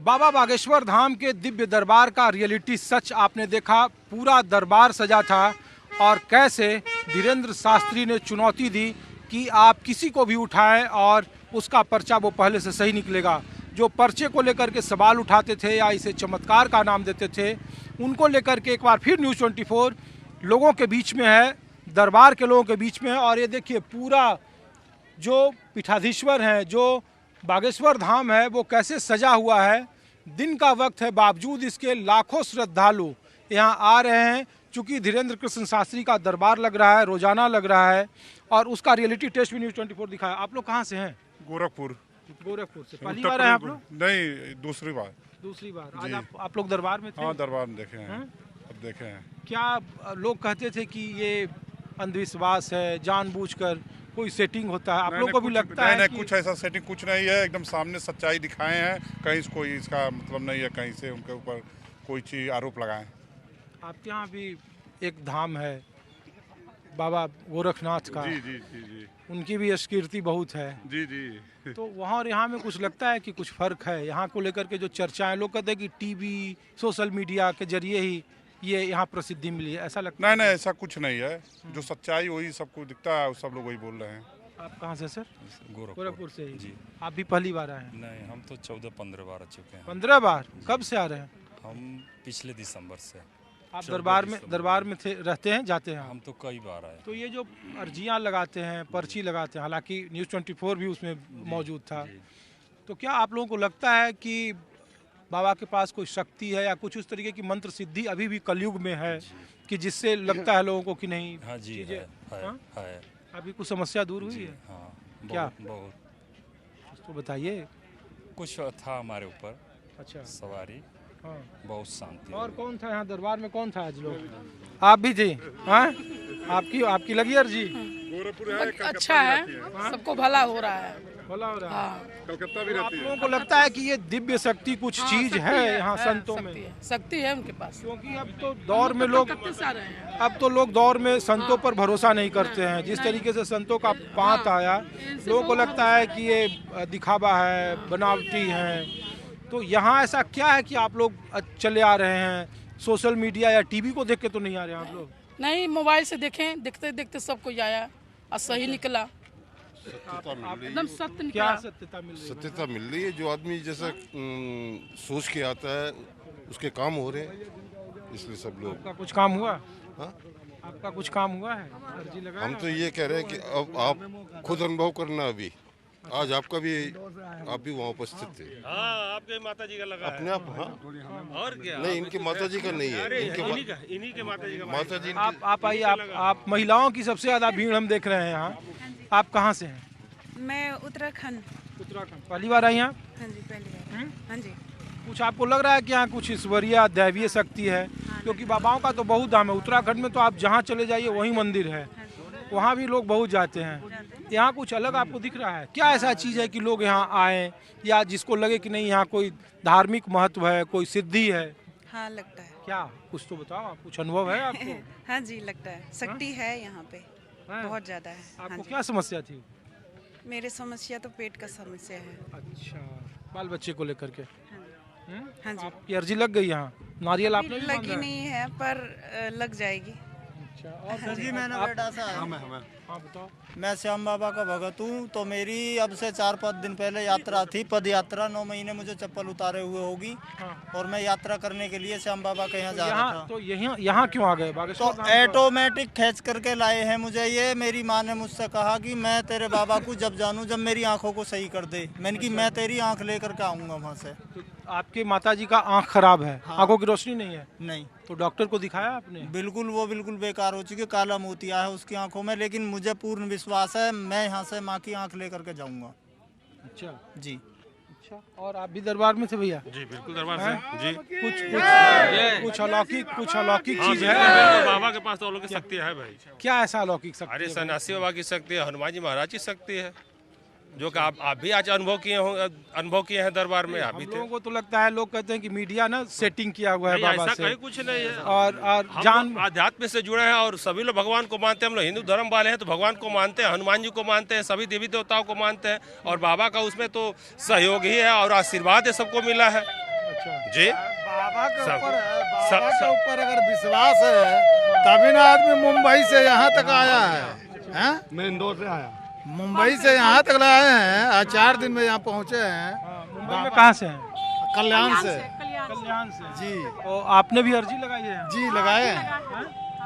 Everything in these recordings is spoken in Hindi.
बाबा बागेश्वर धाम के दिव्य दरबार का रियलिटी सच आपने देखा। पूरा दरबार सजा था और कैसे धीरेन्द्र शास्त्री ने चुनौती दी कि आप किसी को भी उठाएं और उसका पर्चा वो पहले से सही निकलेगा। जो पर्चे को लेकर के सवाल उठाते थे या इसे चमत्कार का नाम देते थे, उनको लेकर के एक बार फिर न्यूज़ 24 लोगों के बीच में है, दरबार के लोगों के बीच में है। और ये देखिए पूरा जो पीठाधीश्वर हैं, जो बागेश्वर धाम है, वो कैसे सजा हुआ है। दिन का वक्त है, बावजूद इसके लाखों श्रद्धालु यहाँ आ रहे हैं। चूँकि धीरेन्द्र कृष्ण शास्त्री का दरबार लग रहा है, रोजाना लग रहा है, और उसका रियलिटी टेस्ट भी न्यूज़ 24 दिखाया। आप लोग कहाँ से हैं? गोरखपुर से पहली बार है आप लोग? नहीं, दूसरी बार। आज आप लोग दरबार में थे? हाँ, दरबार में देखे हैं। अब देखे हैं। क्या लोग कहते थे कि ये अंधविश्वास है, जानबूझकर कोई सेटिंग होता है? आप लोग को भी लगता है? नहीं, कुछ ऐसा सेटिंग कुछ नहीं है। एकदम सामने सच्चाई दिखाए हैं। कहीं कोई इसका मतलब नहीं है कहीं से उनके ऊपर कोई चीज आरोप लगाएं। आपके यहाँ भी एक धाम है बाबा गोरखनाथ का। जी जी जी जी। उनकी भी कीर्ति बहुत है। जी जी। तो वहाँ और यहाँ में कुछ लगता है कि कुछ फर्क है? यहाँ को लेकर के जो चर्चाएं, लोग कहते हैं कि टीवी सोशल मीडिया के जरिए ही ये यहाँ प्रसिद्धि मिली है, ऐसा लगता है? नहीं, ऐसा कुछ नहीं है। जो सच्चाई वही सबको दिखता है, सब लोग वही बोल रहे हैं। आप कहाँ से सर? गोरखपुर से ही। जी। आप भी पहली बार आए हैं? नहीं, हम तो 14-15 बार आ चुके हैं। 15 बार? कब से आ रहे हैं? हम पिछले दिसंबर से। आप दरबार में रहते हैं, जाते हैं? हम तो कई बार आए। तो ये जो अर्जियां लगाते हैं, पर्ची लगाते हैं, हालांकि न्यूज़ 24 भी उसमें मौजूद था, तो क्या आप लोगों को लगता है कि बाबा के पास कोई शक्ति है या कुछ उस तरीके की मंत्र सिद्धि अभी भी कलयुग में है कि जिससे लगता है लोगों को कि नहीं? हाँ जी, है। अभी कुछ समस्या दूर हुई है? हाँ, क्या? बहुत। तो बताइए। कुछ था हमारे ऊपर। अच्छा। सवारी। हाँ। बहुत शांति। और कौन था यहाँ दरबार में? कौन था आज लोग? आप भी थे? हाँ, आपकी लगी अर्जी? गोरखपुर है, अच्छा है, सबको भला हो रहा है। भला हो रहा है। कलकत्ता भी आप रहती है। लोगों को लगता है कि ये दिव्य शक्ति कुछ चीज है यहाँ संतों में? शक्ति है उनके पास। क्योंकि अब तो दौर में लोग अब तो लोग दौर में संतों पर भरोसा नहीं करते हैं। जिस तरीके से संतों का पांत आया, लोगों को लगता है कि ये दिखावा है, बनावटी है। तो यहाँ ऐसा क्या है कि आप लोग चले आ रहे हैं? सोशल मीडिया या टीवी को देख के तो नहीं आ रहे हैं आप लोग? नहीं, मोबाइल से देखें, देखते देखते सब कोई आया और सही निकला। एकदम सत्य क्या निकला। सत्यता मिल रही है? सत्यता मिल रही है। जो आदमी जैसा सोच के आता है उसके काम हो रहे हैं, इसलिए सब लोग। आपका कुछ काम हुआ? हाँ? आपका कुछ काम हुआ है? अर्जी लगाया? हम तो ये कह रहे हैं कि अब आप खुद अनुभव करना। अभी आज आपका भी, आप भी वहाँ उपस्थित थे। हाँ, आपके माता जी का लगा अपने आप। हाँ, और क्या? नहीं, इनके माता जी का नहीं है। इन्हीं के माता जी का माता जी आप आइए। आप महिलाओं की सबसे ज्यादा भीड़ हम देख रहे हैं यहाँ। आप कहाँ से हैं? मैं उत्तराखंड। पहली बार आई यहाँ? हाँ जी, पहली बार। हाँ जी। कुछ आपको लग रहा है कि यहाँ कुछ ईश्वरीय दैवीय शक्ति है? क्योंकि बाबाओं का तो बहुत धाम है उत्तराखंड में, तो आप जहाँ चले जाइए वहीं मंदिर है, वहाँ भी लोग बहुत जाते हैं। यहाँ कुछ अलग आपको दिख रहा है? क्या ऐसा चीज़ है कि लोग यहाँ आए, या जिसको लगे कि नहीं यहाँ कोई धार्मिक महत्व है, कोई सिद्धि है? हाँ, लगता है। क्या? कुछ तो बताओ, आप कुछ अनुभव है आपको? हाँ जी, लगता है। शक्ति है यहाँ पे, बहुत ज्यादा है। हाँ आपको जी। क्या समस्या थी? मेरे समस्या तो पेट का समस्या है। अच्छा, बाल बच्चे को लेकर के? हाँ जी। आपकी अर्जी लग गई यहाँ? नारियल आपने भी लगी बांधा है? नहीं है पर लग जाएगी। अच्छा। जी, मैंने बेटा सा है। हाँ बताओ। मैं श्याम बाबा का भगत हूँ। तो मेरी अब से 4-5 दिन पहले यात्रा थी, पद यात्रा। 9 महीने मुझे चप्पल उतारे हुए होगी। और मैं यात्रा करने के लिए श्याम बाबा के यहाँ जा रहा था। तो यहाँ क्यों आ गए? बागेश्वर तो ऑटोमेटिक खींच करके लाए हैं मुझे ये। मेरी माँ ने मुझसे कहा कि मैं तेरे बाबा को जब जानूँ जब मेरी आंखों को सही कर दे। मैंने कि मैं तेरी आंख लेकर के आऊँगा वहाँ से। तो आपके माताजी का आंख खराब है? हाँ। आंखों की रोशनी नहीं है? नहीं, तो डॉक्टर को दिखाया आपने? बिल्कुल, वो बिल्कुल बेकार हो चुकी, काला मोतिया है उसकी आंखों में। लेकिन मुझे पूर्ण विश्वास है, मैं यहाँ से माँ की आंख लेकर के जाऊँगा। अच्छा जी। अच्छा, और आप भी दरबार में थे भैया? जी, बिल्कुल दरबार से। जी, कुछ अलौकिक चीज है? बाबा के पास तो अलौकिक शक्ति है भाई। क्या ऐसा अलौकिक शक्ति? अरे सन्यासी बाबा की शक्ति है, हनुमान जी महाराज की शक्ति है, जो कि आप भी आज अनुभव किए हैं दरबार में। आप भी थे। लोगों को तो लगता है, लोग कहते हैं कि मीडिया ना सेटिंग किया हुआ है बाबा ऐसा से। कहीं कुछ नहीं है। और हम जान लोग आध्यात्म से जुड़े हैं और सभी लोग भगवान को मानते हैं। हम लोग हिंदू धर्म वाले हैं तो भगवान को मानते हैं, हनुमान जी को मानते हैं, सभी देवी देवताओं को मानते हैं। और बाबा का उसमें तो सहयोग ही है और आशीर्वाद है, सबको मिला है। जी बाबा के सब- ऊपर सब- बाबा के सब- ऊपर अगर विश्वास है तभी ना आदमी मुंबई से यहाँ तक आया है। मैं इंदौर से आया। मुंबई से यहाँ तक आए हैं, आज 4 दिन में यहाँ पहुँचे हैं। मुंबई में कहाँ से हैं? कल्याण से कल्याण से। जी तो आपने भी अर्जी लगाई है? जी लगाए हैं,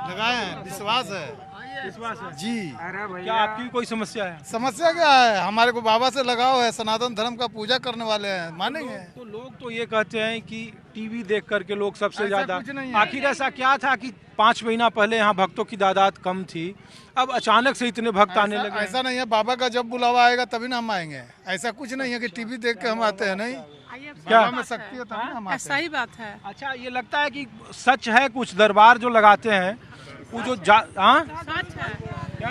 लगाए हैं, विश्वास है विश्वास है। जी। क्या आपकी भी कोई समस्या है? समस्या क्या है, हमारे को बाबा से लगाव है, सनातन धर्म का पूजा करने वाले हैं, मानेंगे। तो लोग तो ये कहते हैं कि टीवी देख करके लोग सबसे ऐसा ज्यादा, कुछ नहीं है। आखिर ऐसा क्या था कि 5 महीना पहले यहाँ भक्तों की तादाद कम थी, अब अचानक से इतने भक्त आने लगे? ऐसा नहीं है, बाबा का जब बुलावा आएगा तभी ना हम आएंगे। ऐसा कुछ नहीं है कि टीवी देख के हम आते हैं, नहीं। क्या? बाबा में शक्ति है तभी ना हम आते हैं। सही बात है। अच्छा, ये लगता है कि सच है कुछ दरबार जो लगाते हैं वो जो हाँ सच है,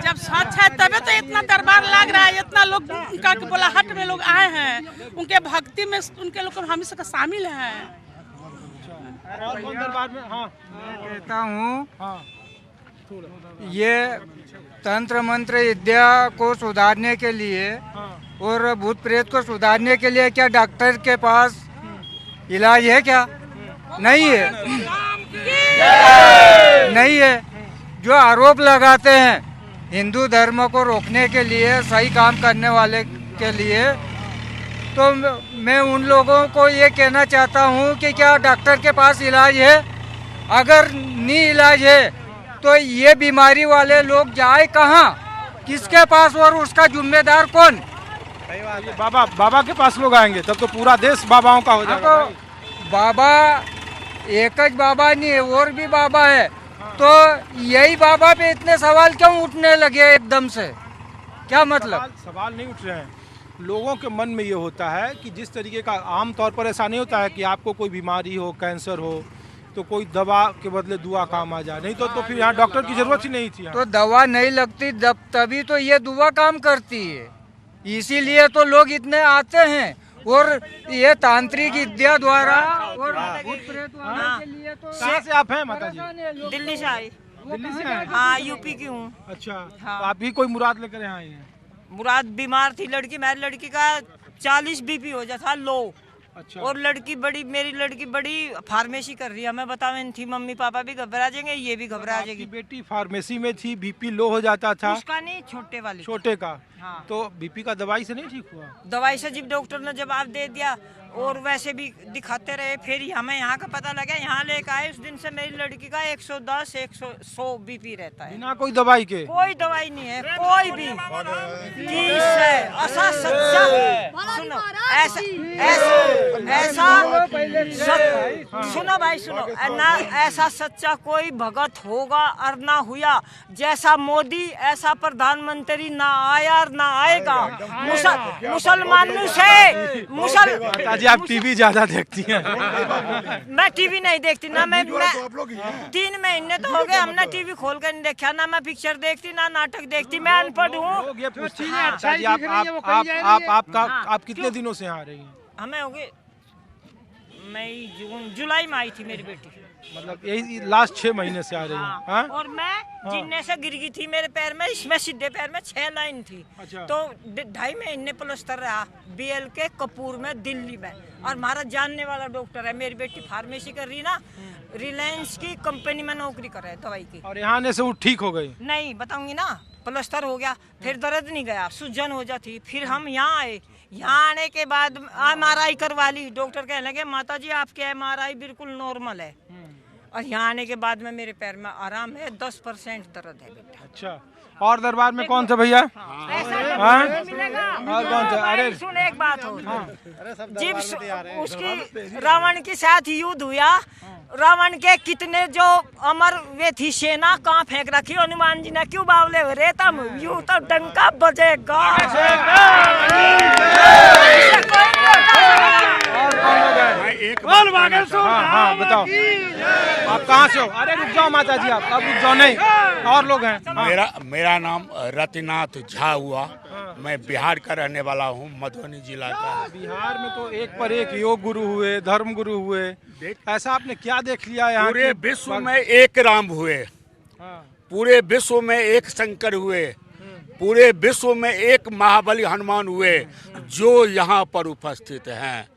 जब सच है तभी तो इतना दरबार लग रहा है, इतना लोग उनका बोला हट में लोग आए हैं, उनके भक्ति में उनके लोग हम सब शामिल हैं। और कौन दरबार में? हाँ मैं कहता हूँ हाँ ये तंत्र मंत्र विद्या को सुधारने के लिए और भूत प्रेत को सुधारने के लिए क्या डॉक्टर के पास इलाज है क्या? नहीं है, नहीं है। जो आरोप लगाते हैं हिंदू धर्म को रोकने के लिए, सही काम करने वाले के लिए, तो मैं उन लोगों को ये कहना चाहता हूँ कि क्या डॉक्टर के पास इलाज है? अगर नहीं इलाज है तो ये बीमारी वाले लोग जाए कहाँ, किसके पास, और उसका जिम्मेदार कौन? ये बाबा के पास लोग आएंगे तब तो पूरा देश बाबाओं का हो जाएगा। तो बाबा एक ही बाबा नहीं है, और भी बाबा है, तो यही बाबा पे इतने सवाल क्यों उठने लगे एकदम से? क्या मतलब? सवाल नहीं उठ रहे हैं, लोगों के मन में ये होता है कि जिस तरीके का आम तौर पर ऐसा नहीं होता है कि आपको कोई बीमारी हो, कैंसर हो, तो कोई दवा के बदले दुआ काम आ जाए, नहीं तो फिर यहाँ डॉक्टर की जरूरत ही नहीं थी यहाँ। तो दवा नहीं लगती तभी तो ये दुआ काम करती है, इसीलिए तो लोग इतने आते हैं। और ये तांत्रिक विद्या द्वारा और भूत प्रेत वालों के लिए तो कहाँ से आप हैं माता जी? दिल्ली से आई। दिल्ली से हैं? हाँ, यूपी की हूँ। अच्छा, हाँ। तो आप भी कोई मुराद लेकर यहाँ आई हैं? मुराद बीमार थी लड़की, मेरी लड़की का 40 बीपी हो जाता लो। अच्छा। और लड़की बड़ी, मेरी लड़की बड़ी फार्मेसी कर रही है, मैं बताऊँ थी, मम्मी पापा भी घबरा जाएंगे, ये भी घबरा आपकी जाएगी। बेटी फार्मेसी में थी, बीपी लो हो जाता था, उसका नहीं, छोटे वाली का। छोटे का। हाँ। तो बीपी का दवाई से नहीं ठीक हुआ? दवाई से जब डॉक्टर ने जवाब दे दिया और वैसे भी दिखाते रहे, फिर हमें यहाँ का पता लगा, यहाँ लेकर आए, उस दिन से मेरी लड़की का 110 100 बीपी रहता है, बिना कोई दवाई के? कोई दवाई नहीं है, कोई भी। ऐसा सच्चा, सुनो, ऐसा ऐसा सुनो भाई सुनो, ना ऐसा सच्चा कोई भगत होगा और ना हुआ, जैसा मोदी ऐसा प्रधानमंत्री ना आया और ना आएगा। मुसलमानों से जी आप टीवी ज्यादा देखती हैं? मैं टीवी नहीं देखती ना, मैं 3 महीने तो हो गए हमने टीवी खोल कर नहीं देखा, ना मैं पिक्चर देखती ना नाटक देखती, मैं अनपढ़ हूँ। लोग ये पूछते हैं, अच्छा जी आप कितने दिनों से यहाँ आ रही हैं? हमें हो गए मई जून जुलाई में आई थी मेरी बेटी, मतलब यही लास्ट 6 महीने से आ रही हैं? हाँ? और मैं जिन्ने से गिर गई थी, मेरे पैर में, इसमें सीधे पैर में 6 लाइन थी। अच्छा। तो 2.5 महीने प्लस्तर रहा BL के कपूर में, दिल्ली में, और हमारा जानने वाला डॉक्टर है। मेरी बेटी फार्मेसी कर रही ना, रिलायंस की कंपनी में नौकरी कर रहा है दवाई की। और यहाँ आने से वो ठीक हो गई? नहीं बताऊंगी ना, प्लस्तर हो गया, फिर दर्द नहीं गया, सूजन हो जाती, फिर हम यहाँ आए। यहाँ आने के बाद MRI करवा ली, डॉक्टर कहने लगे माता जी आपके MRI बिल्कुल नॉर्मल है, और यहाँ आने के बाद में मेरे पैर में आराम है, 10% दर्द है बेटा। अच्छा, और दरबार में कौन थे भैया? और कौन थे? अरे सुन एक बात हो, जब उसकी रावण के साथ युद्ध हुआ, रावण के कितने जो अमर वे थी सेना कहाँ फेंक रखी, हनुमान जी ने क्यों बावले हो रहे, तब यूं तो डंका बजेगा। हाँ बताओ, आप कहाँ से हो? अरे रुक जाओ माता जी, आप अब रुक जाओ, नहीं और लोग हैं। हाँ। मेरा नाम रतिनाथ झा हुआ, मैं बिहार का रहने वाला हूँ, मधुबनी जिला का। बिहार में तो एक पर एक योग गुरु हुए, धर्म गुरु हुए, ऐसा आपने क्या देख लिया यहाँ? पूरे विश्व में एक राम हुए, पूरे विश्व में एक शंकर हुए, पूरे विश्व में एक महाबली हनुमान हुए, जो यहाँ पर उपस्थित हैं।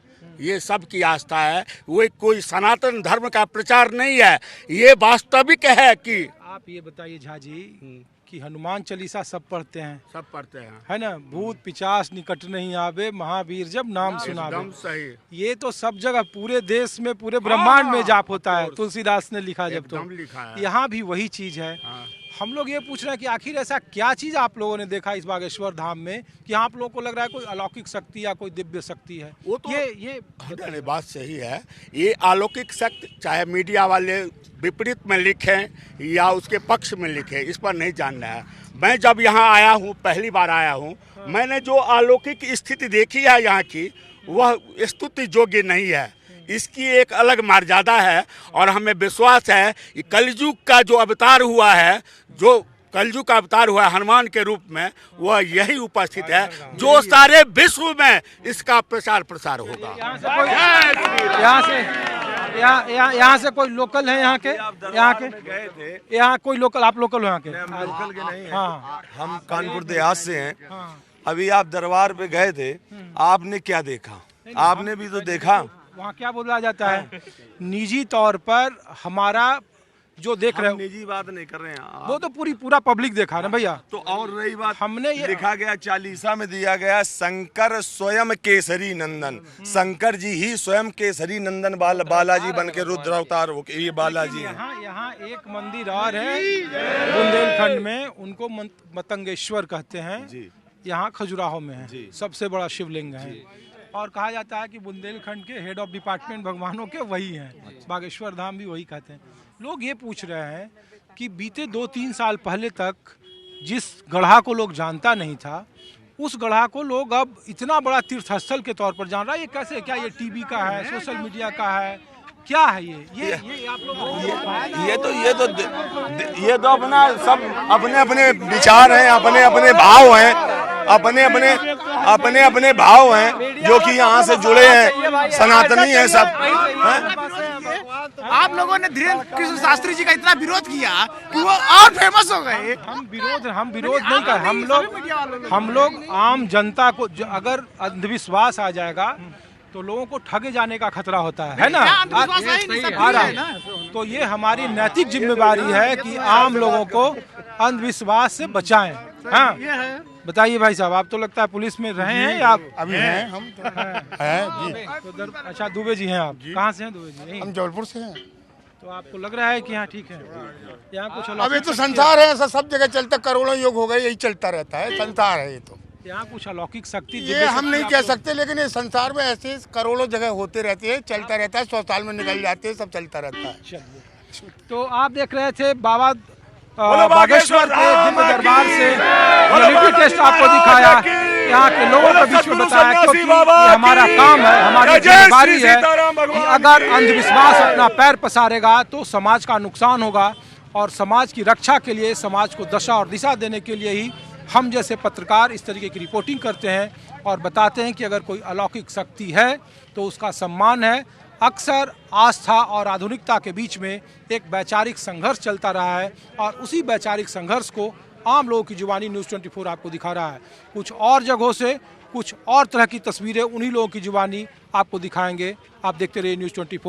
ये सबकी आस्था है, वो कोई सनातन धर्म का प्रचार नहीं है, ये वास्तविक है कि आप ये बताइए झा जी कि हनुमान चालीसा सब पढ़ते हैं, सब पढ़ते हैं, है ना, भूत पिचास निकट नहीं आवे, महावीर जब नाम सुनावे। एकदम सही, ये तो सब जगह पूरे देश में पूरे ब्रह्मांड में जाप होता है, तुलसीदास ने लिखा जब तो लिखा है। यहाँ भी वही चीज है। हम लोग ये पूछ रहे हैं कि आखिर ऐसा क्या चीज आप लोगों ने देखा इस बागेश्वर धाम में कि आप लोगों को लग रहा है कोई अलौकिक शक्ति या कोई दिव्य शक्ति है? वो तो ये बात सही है। ये अलौकिक शक्ति चाहे मीडिया वाले विपरीत में लिखें या उसके पक्ष में लिखें, इस पर नहीं जानना है। मैं जब यहाँ आया हूँ, पहली बार आया हूँ, मैंने जो अलौकिक स्थिति देखी है यहाँ की, वह स्तुति योग्य नहीं है। इसकी एक अलग मर्यादा है और हमें विश्वास है कि कलयुग का जो अवतार हुआ है, जो कलयुग का अवतार हुआ है हनुमान के रूप में, वह यही उपस्थित है जो सारे विश्व में इसका प्रचार प्रसार होगा। यहाँ से कोई लोकल है यहाँ के? यहाँ कोई लोकल? आप लोकल हो यहाँ के? लोकल के नहीं है। हाँ, हम कानपुर देहात से हैं। अभी आप दरबार पे गए थे, आपने क्या देखा? आपने भी तो देखा। वहाँ क्या बोला जाता है, निजी तौर पर हमारा जो देख रहे हो, निजी बात नहीं कर रहे हैं, वो तो पूरा पब्लिक देखा ना भैया। तो और रही बात, हमने ये लिखा गया चालीसा में दिया गया, शंकर स्वयं केसरी नंदन, शंकर जी ही स्वयं केसरी नंदन बालाजी बन के रुद्र अवतार हो के ये बालाजी है। यहाँ एक मंदिर और है बुंदेलखंड में, उनको मतंगेश्वर कहते हैं, यहाँ खजुराहो में है, सबसे बड़ा शिवलिंग है। और कहा जाता है कि बुंदेलखंड के हेड ऑफ डिपार्टमेंट भगवानों के वही हैं, बागेश्वर धाम भी वही कहते हैं। लोग ये पूछ रहे हैं कि बीते 2-3 साल पहले तक जिस गढ़ा को लोग जानता नहीं था, उस गढ़ा को लोग अब इतना बड़ा तीर्थस्थल के तौर पर जान रहा है। ये कैसे? क्या ये टीवी का है, सोशल मीडिया का है, क्या है ये आप लोग? ये तो अपना सब अपने अपने विचार हैं, अपने अपने भाव हैं, अपने अपने भाव हैं जो कि यहाँ से जुड़े हैं, सनातनी हैं सब। आप लोगों ने धीरेन्द्र कृष्ण शास्त्री जी का इतना विरोध किया कि वो और फेमस हो गए। हम विरोध नहीं कर, हम लोग आम जनता को अगर अंधविश्वास आ जाएगा तो लोगों को ठगे जाने का खतरा होता है ना? तो ये हमारी नैतिक जिम्मेदारी है कि आम लोगों को अंधविश्वास से बचाएं। हाँ, बताइए भाई साहब, आप तो लगता है पुलिस में रहे हैं या अभी हैं? हम हैं जी। तो अच्छा, दुबे जी हैं आप? कहाँ से हैं दुबे जी? हम जबलपुर से हैं। तो आपको लग रहा है कि यहाँ ठीक है? यहाँ कुछ अभी तो संसार है, सब जगह चलता, करोड़ों योग हो गए, यही चलता रहता है, संसार है ये तो। यहाँ कुछ अलौकिक शक्ति ये हम नहीं कह सकते, लेकिन ये संसार में ऐसे करोड़ों जगह होते रहते हैं, चलता रहता है, 100 साल में निकल जाते हैं, सब चलता रहता है। तो आप देख रहे थे बाबा बागेश्वर के दिव्य दरबार से रियलिटी टेस्ट आपको दिखाया, यहाँ के लोगों के बीच में बताया, क्योंकि ये हमारा काम है, हमारी जिम्मेदारी है कि अगर अंधविश्वास अपना पैर पसारेगा तो समाज का नुकसान होगा, और समाज की रक्षा के लिए, समाज को दशा और दिशा देने के लिए ही हम जैसे पत्रकार इस तरीके की रिपोर्टिंग करते हैं और बताते हैं कि अगर कोई अलौकिक शक्ति है तो उसका सम्मान है। अक्सर आस्था और आधुनिकता के बीच में एक वैचारिक संघर्ष चलता रहा है, और उसी वैचारिक संघर्ष को आम लोगों की जुबानी न्यूज़ 24 आपको दिखा रहा है। कुछ और जगहों से कुछ और तरह की तस्वीरें उन्हीं लोगों की जुबानी आपको दिखाएंगे। आप देखते रहिए न्यूज़ 24।